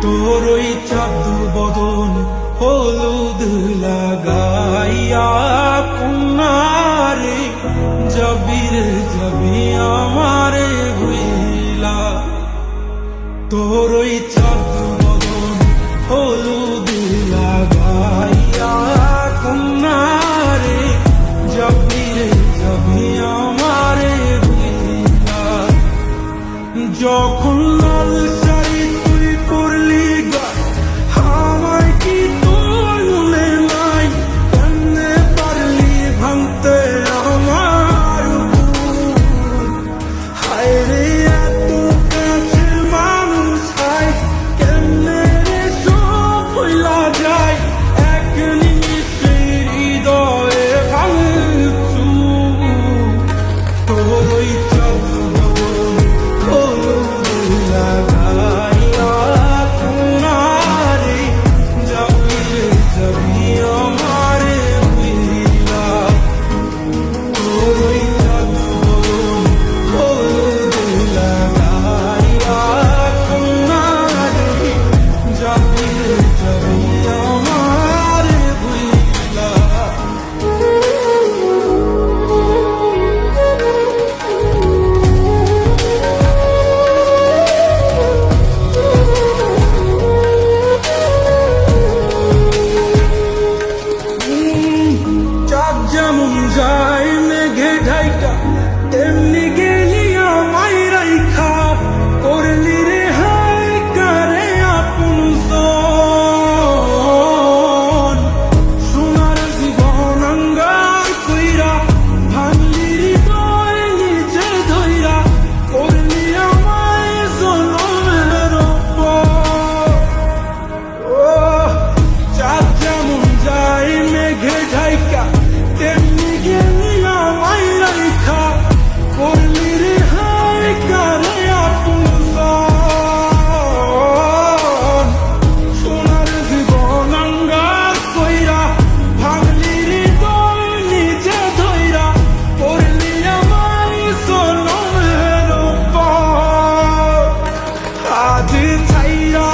তোর ওই চাঁদ বদন হলুদ লাগাইয়া কন্যারে যাবি রে যাবি আমারে ভুইলা। তোর ওই চাঁদ বদন হলুদ লাগাইয়া কন্যারে যাবি রে যাবি আমারে ভুইলা। যখন লাল শাড়ি তুই পরলি গায়ে আমায় কি তোর মনে নাই? কেমনে পারলি ভাঙতে আমার বুক? হায় রে এত কাছের মানুষ হায় কেমনে রে সব ভুইলা যায়? এক নিমিষে হৃদয়ে ভাঙচু। তোর ওই চাঁদ বদন হলুদ লাগাইয়া কন্যারে যাবি রে যাবি আমারে ভুইলা। তোর ওই চাঁদ বদন হলুদ লাগাইয়া কন্যারে যাবি রে যাবি আমারে ভুইলা। চাঁদ যেমন যায় মেঘে ঢাইকা তেমনি গেলি আমায় রাইখা। করলি রে হায় কারে আপনজন সোনার জীবন আঙ্গার কইরা ভাঙলি হৃদয় নিচে ধইরা। করলি আমায় জনমের উপর। ও চাঁদ যেমন যায় মেঘে ঢাইকা তেমনি গেলি আমায় রাইখা। করলি রে হায় কারে আপনজন সোনার জীবন আঙ্গার কইরা ভাঙলি হৃদয় নিচে ধইরা। করলি আমায় জনমের উপর। আজ ছাইরা